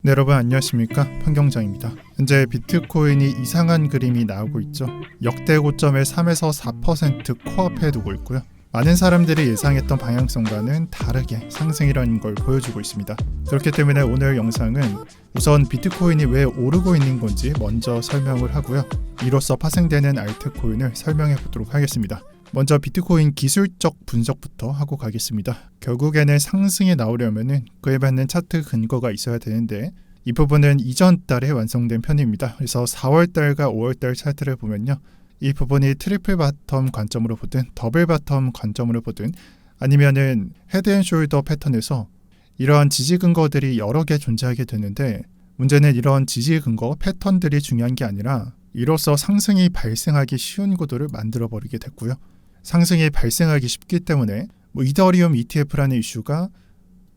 네, 여러분 안녕하십니까?潘경장입니다. 현재 비트코인이 이상한 그림이 나오고 있죠. 역대 고점을 3에서 4% 코앞에 두고 있고요. 많은 사람들이 예상했던 방향성과는 다르게 상승이라는 걸 보여주고 있습니다. 그렇기 때문에 오늘 영상은 우선 비트코인이 왜 오르고 있는 건지 먼저 설명을 하고요. 이로써 파생되는 알트코인을 설명해 보도록 하겠습니다. 먼저 비트코인 기술적 분석부터 하고 가겠습니다. 결국에는 상승이 나오려면 그에 맞는 차트 근거가 있어야 되는데 이 부분은 이전 달에 완성된 편입니다. 그래서 4월달과 5월달 차트를 보면요. 이 부분이 트리플 바텀 관점으로 보든 더블 바텀 관점으로 보든 아니면은 헤드 앤 숄더 패턴에서 이러한 지지 근거들이 여러 개 존재하게 되는데 문제는 이런 지지 근거 패턴들이 중요한 게 아니라 이로써 상승이 발생하기 쉬운 구도를 만들어 버리게 됐고요. 상승이 발생하기 쉽기 때문에 이더리움 ETF라는 이슈가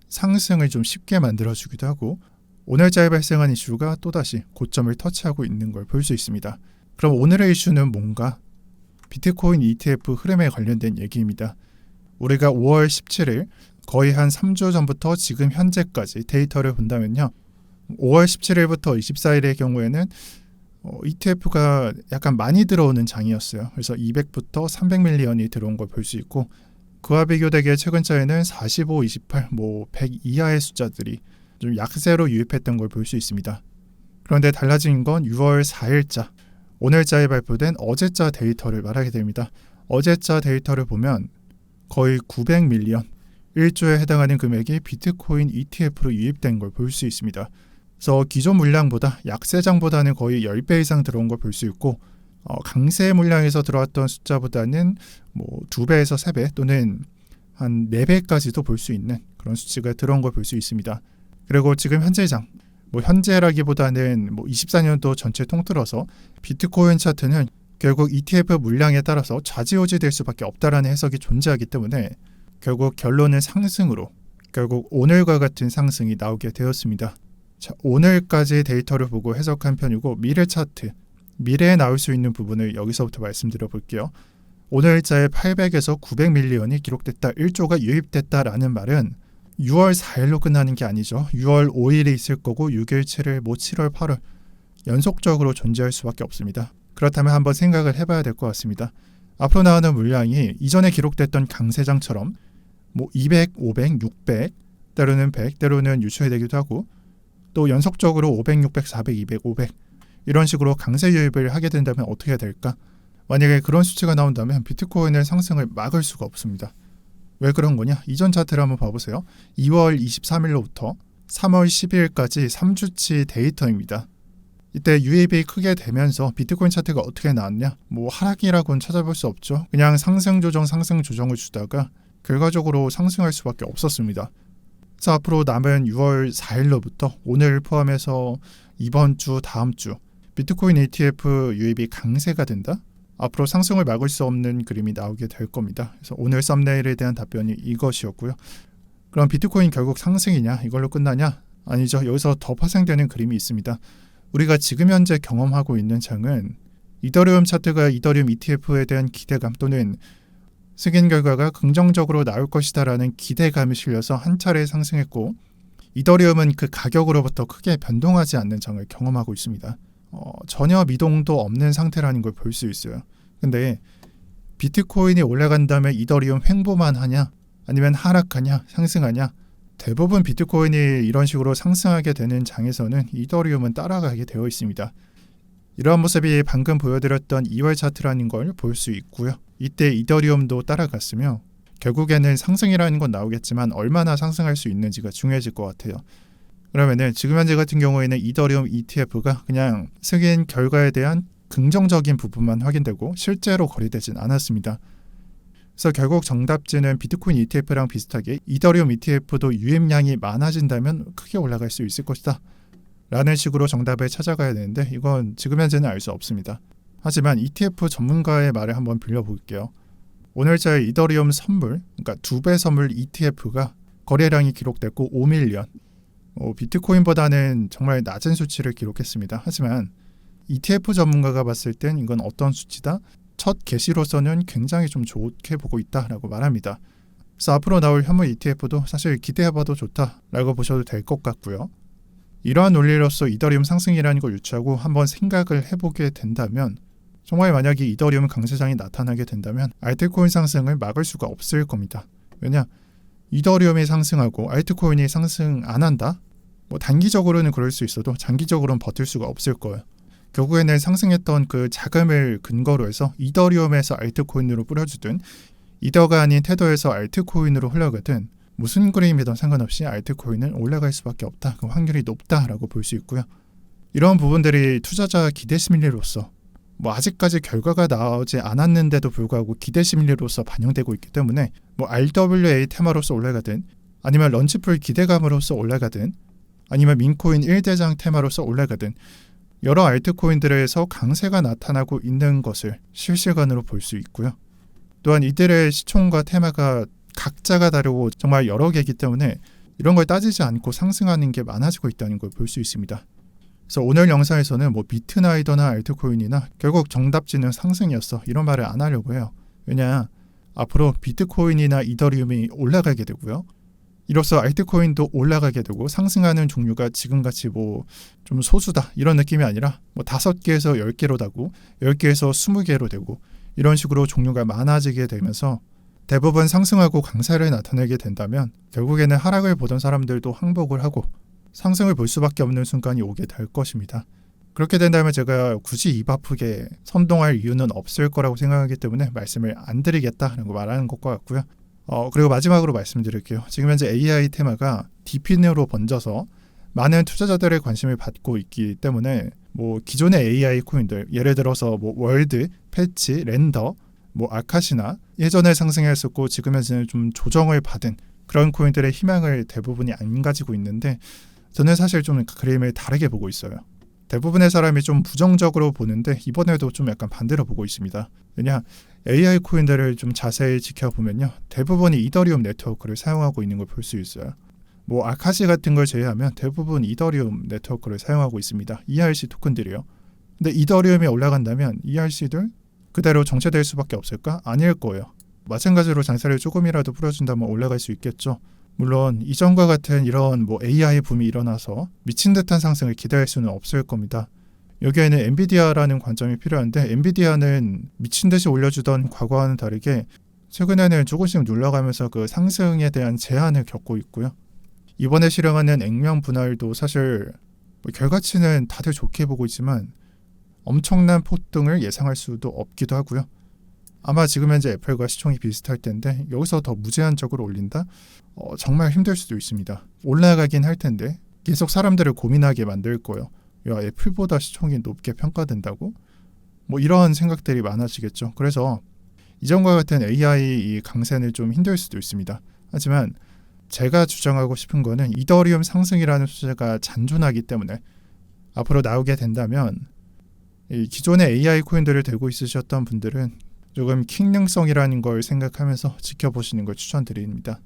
상승을 좀 쉽게 만들어주기도 하고 오늘자에 발생한 이슈가 또다시 고점을 터치하고 있는 걸 볼 수 있습니다. 그럼 오늘의 이슈는 뭔가? 비트코인 ETF 흐름에 관련된 얘기입니다. 우리가 5월 17일 거의 한 3주 전부터 지금 현재까지 데이터를 본다면요. 5월 17일부터 24일의 경우에는 ETF가 약간 많이 들어오는 장이었어요. 그래서 200부터 300밀리언이 들어온 걸 볼 수 있고 그와 비교되게 최근자에는 45, 28, 100 이하의 숫자들이 좀 약세로 유입했던 걸 볼 수 있습니다. 그런데 달라진 건 6월 4일자, 오늘자에 발표된 어제자 데이터를 말하게 됩니다. 어제자 데이터를 보면 거의 900밀리언, 1조에 해당하는 금액이 비트코인 ETF로 유입된 걸 볼 수 있습니다. 그래서 기존 물량보다 약세장보다는 거의 10배 이상 들어온 걸 볼 수 있고 강세 물량에서 들어왔던 숫자보다는 2배에서 3배 또는 한 4배까지도 볼 수 있는 그런 수치가 들어온 걸 볼 수 있습니다. 그리고 지금 현재장, 현재라기보다는 24년도 전체 통틀어서 비트코인 차트는 결국 ETF 물량에 따라서 좌지우지 될 수밖에 없다라는 해석이 존재하기 때문에 결국 결론은 상승으로 결국 오늘과 같은 상승이 나오게 되었습니다. 자, 오늘까지 데이터를 보고 해석한 편이고 미래 차트, 미래에 나올 수 있는 부분을 여기서부터 말씀드려 볼게요. 오늘자에 800에서 900밀리언이 기록됐다, 1조가 유입됐다라는 말은 6월 4일로 끝나는 게 아니죠. 6월 5일이 있을 거고 6일, 7일, 7월, 8월 연속적으로 존재할 수밖에 없습니다. 그렇다면 한번 생각을 해봐야 될 것 같습니다. 앞으로 나오는 물량이 이전에 기록됐던 강세장처럼 200, 500, 600, 때로는 100, 때로는 유출이 되기도 하고 또 연속적으로 500, 600, 400, 200, 500 이런 식으로 강세 유입을 하게 된다면 어떻게 해야 될까? 만약에 그런 수치가 나온다면 비트코인의 상승을 막을 수가 없습니다. 왜 그런 거냐? 이전 차트를 한번 봐보세요. 2월 23일로부터 3월 12일까지 3주치 데이터입니다. 이때 유입이 크게 되면서 비트코인 차트가 어떻게 나왔냐? 하락이라고는 찾아볼 수 없죠. 그냥 상승 조정을 주다가 결과적으로 상승할 수밖에 없었습니다. 그래서 앞으로 남은 6월 4일로부터 오늘 포함해서 이번 주, 다음 주 비트코인 ETF 유입이 강세가 된다? 앞으로 상승을 막을 수 없는 그림이 나오게 될 겁니다. 그래서 오늘 썸네일에 대한 답변이 이것이었고요. 그럼 비트코인 결국 상승이냐? 이걸로 끝나냐? 아니죠. 여기서 더 파생되는 그림이 있습니다. 우리가 지금 현재 경험하고 있는 장은 이더리움 차트가 이더리움 ETF에 대한 기대감 또는 승인 결과가 긍정적으로 나올 것이다라는 기대감이 실려서 한 차례 상승했고 이더리움은 그 가격으로부터 크게 변동하지 않는 장을 경험하고 있습니다. 전혀 미동도 없는 상태라는 걸 볼 수 있어요. 근데 비트코인이 올라간 다음에 이더리움 횡보만 하냐? 아니면 하락하냐? 상승하냐? 대부분 비트코인이 이런 식으로 상승하게 되는 장에서는 이더리움은 따라가게 되어 있습니다. 이러한 모습이 방금 보여드렸던 2월 차트라는 걸 볼 수 있고요. 이때 이더리움도 따라갔으며 결국에는 상승이라는 건 나오겠지만 얼마나 상승할 수 있는지가 중요해질 것 같아요. 그러면은 지금 현재 같은 경우에는 이더리움 ETF가 그냥 승인 결과에 대한 긍정적인 부분만 확인되고 실제로 거래되진 않았습니다. 그래서 결국 정답지는 비트코인 ETF랑 비슷하게 이더리움 ETF도 유입량이 많아진다면 크게 올라갈 수 있을 것이다 라는 식으로 정답을 찾아가야 되는데 이건 지금 현재는 알 수 없습니다. 하지만 ETF 전문가의 말을 한번 빌려볼게요. 오늘자의 이더리움 선물, 그러니까 2배 선물 ETF가 거래량이 기록됐고 5밀리언, 비트코인보다는 정말 낮은 수치를 기록했습니다. 하지만 ETF 전문가가 봤을 땐 이건 어떤 수치다? 첫 개시로서는 굉장히 좀 좋게 보고 있다라고 말합니다. 그래서 앞으로 나올 현물 ETF도 사실 기대해봐도 좋다라고 보셔도 될 것 같고요. 이러한 논리로서 이더리움 상승이라는 걸 유추하고 한번 생각을 해보게 된다면 정말 만약에 이더리움 강세장이 나타나게 된다면 알트코인 상승을 막을 수가 없을 겁니다. 왜냐? 이더리움이 상승하고 알트코인이 상승 안 한다? 단기적으로는 그럴 수 있어도 장기적으로는 버틸 수가 없을 거예요. 결국에는 상승했던 그 자금을 근거로 해서 이더리움에서 알트코인으로 뿌려주든 이더가 아닌 테더에서 알트코인으로 흘러가든 무슨 그림이든 상관없이 알트코인은 올라갈 수밖에 없다. 그 확률이 높다라고 볼 수 있고요. 이런 부분들이 투자자 기대 심리로서 아직까지 결과가 나오지 않았는데도 불구하고 기대 심리로서 반영되고 있기 때문에 RWA 테마로서 올라가든 아니면 런치풀 기대감으로서 올라가든 아니면 민코인 1대장 테마로서 올라가든 여러 알트코인들에서 강세가 나타나고 있는 것을 실시간으로 볼 수 있고요. 또한 이들의 시총과 테마가 각자가 다르고 정말 여러 개이기 때문에 이런 걸 따지지 않고 상승하는 게 많아지고 있다는 걸 볼 수 있습니다. 그래서 오늘 영상에서는 비트나이더나 알트코인이나 결국 정답지는 상승이었어 이런 말을 안 하려고 해요. 왜냐 앞으로 비트코인이나 이더리움이 올라가게 되고요. 이로써 알트코인도 올라가게 되고 상승하는 종류가 지금같이 좀 소수다 이런 느낌이 아니라 5개에서 10개로 되고 10개에서 20개로 되고 이런 식으로 종류가 많아지게 되면서 대부분 상승하고 강세를 나타내게 된다면 결국에는 하락을 보던 사람들도 항복을 하고 상승을 볼 수밖에 없는 순간이 오게 될 것입니다. 그렇게 된다면 제가 굳이 입 아프게 선동할 이유는 없을 거라고 생각하기 때문에 말씀을 안 드리겠다라고 말하는 것과 같고요. 그리고 마지막으로 말씀드릴게요. 지금 현재 AI 테마가 디핀으로 번져서 많은 투자자들의 관심을 받고 있기 때문에 기존의 AI 코인들 예를 들어서 월드, 패치, 렌더, 아카시나 예전에 상승했었고 지금 현재는 좀 조정을 받은 그런 코인들의 희망을 대부분이 안 가지고 있는데 저는 사실 좀 그림을 다르게 보고 있어요. 대부분의 사람이 좀 부정적으로 보는데 이번에도 좀 약간 반대로 보고 있습니다. 왜냐 AI 코인들을 좀 자세히 지켜보면요. 대부분이 이더리움 네트워크를 사용하고 있는 걸 볼 수 있어요. 아카시 같은 걸 제외하면 대부분 이더리움 네트워크를 사용하고 있습니다. ERC 토큰들이요. 근데 이더리움이 올라간다면 ERC들 그대로 정체될 수밖에 없을까? 아닐 거예요. 마찬가지로 장사를 조금이라도 풀어준다면 올라갈 수 있겠죠. 물론 이전과 같은 이런 AI 붐이 일어나서 미친 듯한 상승을 기대할 수는 없을 겁니다. 여기에는 엔비디아라는 관점이 필요한데 엔비디아는 미친 듯이 올려주던 과거와는 다르게 최근에는 조금씩 눌러가면서 그 상승에 대한 제한을 겪고 있고요. 이번에 실행하는 액면 분할도 사실 결과치는 다들 좋게 보고 있지만 엄청난 폭등을 예상할 수도 없기도 하고요. 아마 지금 현재 애플과 시총이 비슷할 텐데 여기서 더 무제한적으로 올린다? 정말 힘들 수도 있습니다. 올라가긴 할 텐데 계속 사람들을 고민하게 만들 거예요. 야, 애플보다 시총이 높게 평가된다고? 이런 생각들이 많아지겠죠. 그래서 이전과 같은 AI 강세는 좀 힘들 수도 있습니다. 하지만 제가 주장하고 싶은 거는 이더리움 상승이라는 수제가 잔존하기 때문에 앞으로 나오게 된다면 이 기존의 AI 코인들을 들고 있으셨던 분들은 조금 킹능성이라는 걸 생각하면서 지켜보시는 걸 추천드립니다.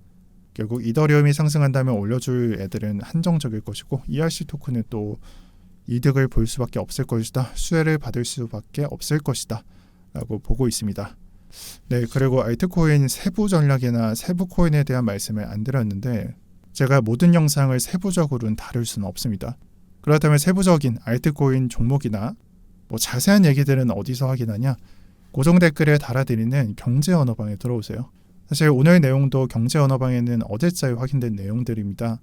결국 이더리움이 상승한다면 올려줄 애들은 한정적일 것이고 ERC 토큰은 또 이득을 볼 수밖에 없을 것이다. 수혜를 받을 수밖에 없을 것이다. 라고 보고 있습니다. 네, 그리고 알트코인 세부 전략이나 세부 코인에 대한 말씀을 안 드렸는데 제가 모든 영상을 세부적으로는 다룰 수는 없습니다. 그렇다면 세부적인 알트코인 종목이나 자세한 얘기들은 어디서 확인하냐? 고정 댓글에 달아드리는 경제 언어방에 들어오세요. 사실 오늘 내용도 경제 언어방에는 어제자에 확인된 내용들입니다.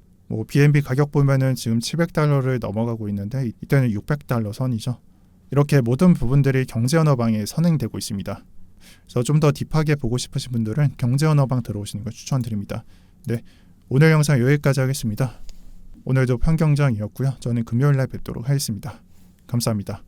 BNB 가격 보면은 지금 $700를 넘어가고 있는데 이때는 $600 선이죠. 이렇게 모든 부분들이 경제 언어방에 선행되고 있습니다. 그래서 좀 더 딥하게 보고 싶으신 분들은 경제 언어방 들어오시는 걸 추천드립니다. 네, 오늘 영상 여기까지 하겠습니다. 오늘도 편경장이었고요. 저는 금요일날 뵙도록 하겠습니다. 감사합니다.